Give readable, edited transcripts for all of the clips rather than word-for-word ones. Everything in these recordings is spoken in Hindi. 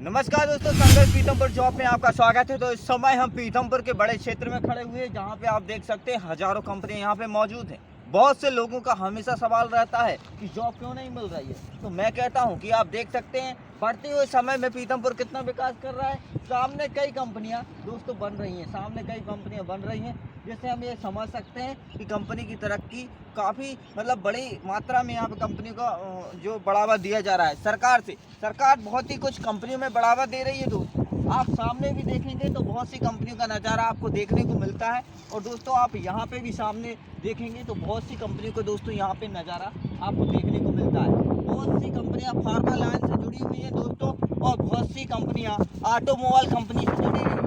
नमस्कार दोस्तों, संघर्ष पीतमपुर जॉब में आपका स्वागत है। तो इस समय हम पीतमपुर के बड़े क्षेत्र में खड़े हुए हैं, जहां पे आप देख सकते हैं हजारों कंपनियां यहां पे मौजूद हैं। बहुत से लोगों का हमेशा सवाल रहता है कि जॉब क्यों नहीं मिल रही है। तो मैं कहता हूं कि आप देख सकते हैं बढ़ते हुए समय में पीतमपुर कितना विकास कर रहा है। सामने कई कंपनियां दोस्तों बन रही हैं, सामने कई कंपनियां बन रही हैं, जिससे हम ये समझ सकते हैं कि कंपनी की तरक्की काफ़ी बड़ी मात्रा में यहाँ पे कंपनी को जो बढ़ावा दिया जा रहा है सरकार से। सरकार बहुत ही कुछ कंपनियों में बढ़ावा दे रही है दोस्तों। आप सामने भी देखेंगे तो बहुत सी कंपनियों का नज़ारा आपको देखने को मिलता है। और दोस्तों आप यहाँ पे भी सामने देखेंगे तो बहुत सी कंपनियों को दोस्तों यहाँ पे नज़ारा आपको देखने को मिलता है। बहुत सी कंपनियाँ फार्मा लाइन से जुड़ी हुई हैं दोस्तों, और बहुत सी कंपनियाँ ऑटोमोबाइल कंपनी से जुड़ी हुई हैं।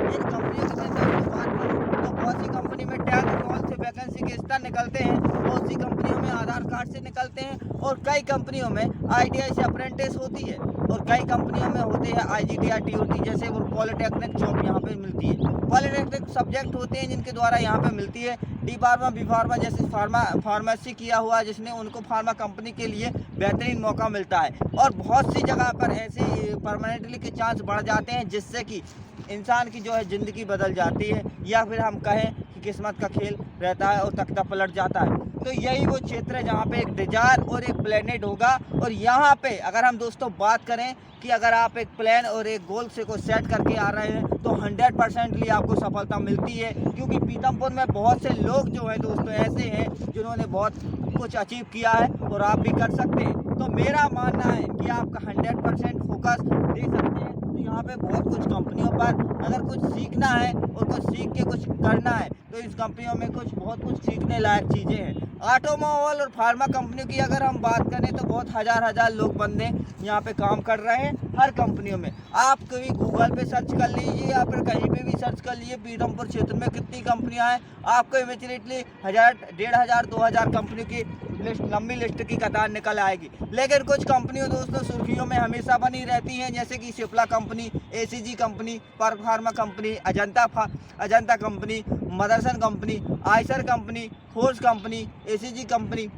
इन कंपनियों के अंदर बात करूँ तो बहुत सी कंपनी में 10th ट्वेल्थ से वैकेंसी के स्तर निकलते हैं, बहुत सी कंपनियों में आधार कार्ड से निकलते हैं, और कई कंपनियों में ITI से अप्रेंटिस होती है, और कई कंपनियों में होते हैं IGTR TOT जैसे वो पॉलिटेक्निक जॉब यहाँ पे मिलती है। पॉलिटेक्निक सब्जेक्ट होते हैं जिनके द्वारा यहाँ पे मिलती है। डी फार्मा बी फार्मा जैसे फार्मेसी किया हुआ जिसने उनको फार्मा कंपनी के लिए बेहतरीन मौका मिलता है। और बहुत सी जगह पर ऐसे परमानेंटली के चांस बढ़ जाते हैं, जिससे कि इंसान की जो है ज़िंदगी बदल जाती है, या फिर हम कहें कि किस्मत का खेल रहता है और तख्ता पलट जाता है। तो यही वो क्षेत्र है जहाँ पे एक डिजायर और एक प्लेनेट होगा। और यहाँ पे अगर हम दोस्तों बात करें कि अगर आप एक प्लान और एक गोल से को सेट करके आ रहे हैं तो 100% आपको सफलता मिलती है। क्योंकि पीतमपुर में बहुत से लोग जो हैं दोस्तों ऐसे हैं जिन्होंने बहुत कुछ अचीव किया है, और आप भी कर सकते हैं। तो मेरा मानना है कि आपका 100% फोकस दे सकते हैं। तो यहाँ पे बहुत कुछ कंपनियों पर अगर कुछ सीखना है और कुछ सीख के कुछ करना है तो इस कंपनियों में बहुत कुछ सीखने लायक चीज़ें हैं। ऑटोमोबाइल और फार्मा कंपनियों की अगर हम बात करें तो बहुत हजार लोग बंदे यहाँ पे काम कर रहे हैं हर कंपनियों में। आप कभी गूगल पे सर्च कर लीजिए या फिर कहीं पे भी सर्च कर लीजिए पीतमपुर क्षेत्र में कितनी कंपनियां हैं, आपको इमीडिएटली 1000, 1500, 2000 कंपनियों की लंबी लिस्ट की कतार निकल आएगी। लेकिन कुछ कंपनियों दोस्तों सुर्खियों में हमेशा बनी रहती हैं, जैसे कि सिप्ला कंपनी, ACG कंपनी, पर्क pharma company, Ajanta company, Motherson company, Eicher company, Force company, ACG company,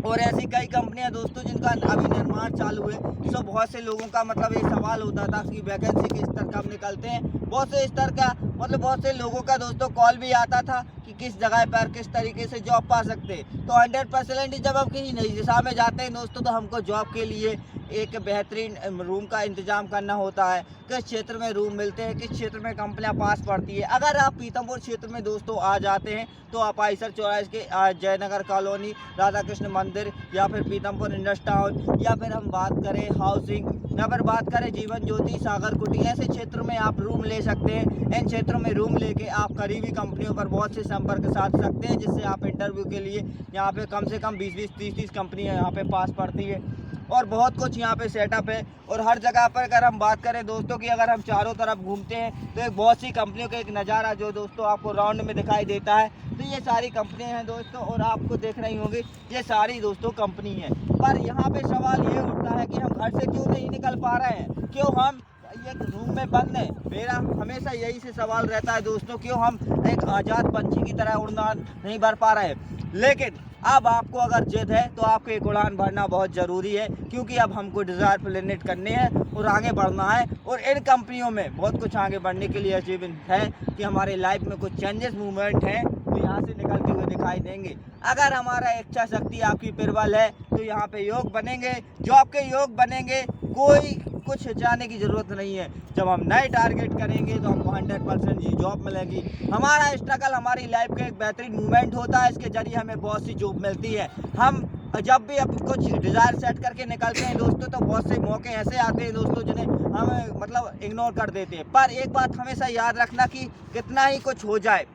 और ऐसी कई कंपनियां दोस्तों जिनका अभी निर्माण चालू है। सो बहुत से लोगों का ये सवाल होता था कि वैकेंसी के स्तर कब निकलते हैं। बहुत से स्तर का बहुत से लोगों का दोस्तों कॉल भी आता था कि किस जगह पर किस तरीके से जॉब पा सकते हैं। तो 100% जब आप किसी नई दिशा में जाते हैं दोस्तों तो हमको जॉब के लिए एक बेहतरीन रूम का इंतजाम करना होता है। किस क्षेत्र में रूम मिलते हैं, किस क्षेत्र में कंपनियां पास पड़ती है। अगर आप पीतमपुर क्षेत्र में दोस्तों आ जाते हैं तो आप आयसर चौराहे के जयनगर कॉलोनी, राधा कृष्ण मंदिर, या फिर पीतमपुर इंडस्ट्री टाउन, या फिर हम बात करें हाउसिंग, या फिर बात करें जीवन ज्योति, सागर कुटी, ऐसे क्षेत्रों में आप रूम ले सकते हैं। इन क्षेत्रों में रूम लेके आप करीबी कंपनियों पर बहुत से संपर्क साध सकते हैं, जिससे आप इंटरव्यू के लिए यहाँ पे कम से कम 20-20, 30-30 कंपनियाँ यहाँ पे पास पड़ती है। और बहुत कुछ यहाँ पे सेटअप है। और हर जगह पर अगर हम बात करें दोस्तों की, अगर हम चारों तरफ घूमते हैं तो एक बहुत सी कंपनियों का एक नज़ारा जो दोस्तों आपको राउंड में दिखाई देता है। तो ये सारी कंपनियां हैं दोस्तों, और आपको देख रही होंगी ये सारी दोस्तों कंपनी है। पर यहाँ पे सवाल ये उठता है कि हम घर से क्यों नहीं निकल पा रहे हैं, क्यों हम एक रूम में बंद है। मेरा हमेशा यही से सवाल रहता है दोस्तों, क्यों हम एक आज़ाद पंछी की तरह उड़ान नहीं भर पा रहे हैं। लेकिन अब आपको अगर जिद है तो आपको एक उड़ान भरना बहुत ज़रूरी है, क्योंकि अब हमको डिज़ायर प्लेनेट करने हैं और आगे बढ़ना है। और इन कंपनियों में बहुत कुछ आगे बढ़ने के लिए अचीवमेंट है कि हमारे लाइफ में कुछ चेंजेस मूवमेंट हैं तो यहाँ से निकलते हुए दिखाई देंगे। अगर हमारा इच्छा शक्ति आपकी प्रबल है तो यहाँ पे योग बनेंगे, जॉब के योग बनेंगे। कोई कुछ जाने की ज़रूरत नहीं है। जब हम नए टारगेट करेंगे तो हमको 100% जी जॉब मिलेगी। हमारा स्ट्रगल हमारी लाइफ का एक बेहतरीन मूवमेंट होता है, इसके जरिए हमें बहुत सी जॉब मिलती है। हम जब भी अब कुछ डिज़ायर सेट करके निकलते हैं दोस्तों तो बहुत से मौके ऐसे आते हैं दोस्तों जिन्हें हम इग्नोर कर देते हैं। पर एक बात हमेशा याद रखना कि कितना ही कुछ हो जाए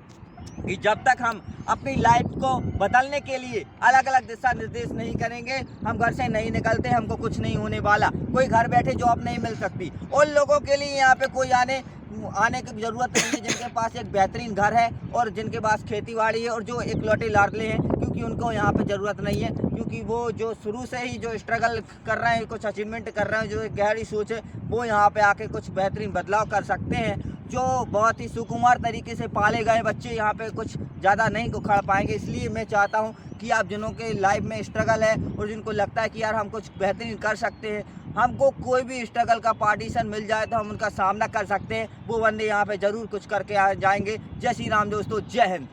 कि जब तक हम अपनी लाइफ को बदलने के लिए अलग अलग दिशा निर्देश नहीं करेंगे, हम घर से नहीं निकलते, हमको कुछ नहीं होने वाला। कोई घर बैठे जॉब नहीं मिल सकती। उन लोगों के लिए यहाँ पे कोई आने की ज़रूरत नहीं है जिनके पास एक बेहतरीन घर है और जिनके पास खेती बाड़ी है और जो इकलौते लाडले हैं, क्योंकि उनको यहाँ पे ज़रूरत नहीं है। क्योंकि वो जो शुरू से ही जो स्ट्रगल कर रहे हैं, कुछ अचीवमेंट कर रहे हैं, जो एक गहरी सोच है, वो यहाँ पे आके कुछ बेहतरीन बदलाव कर सकते हैं। जो बहुत ही सुकुमार तरीके से पाले गए बच्चे यहाँ पे कुछ ज़्यादा नहीं उखड़ पाएंगे। इसलिए मैं चाहता हूँ कि आप जिनों के लाइफ में स्ट्रगल है और जिनको लगता है कि यार हम कुछ बेहतरीन कर सकते हैं, हमको कोई भी स्ट्रगल का पार्टीशन मिल जाए तो हम उनका सामना कर सकते हैं। वो बंदे यहाँ पे ज़रूर कुछ करके आ जाएंगे। जय श्री राम दोस्तों, जय हिंद।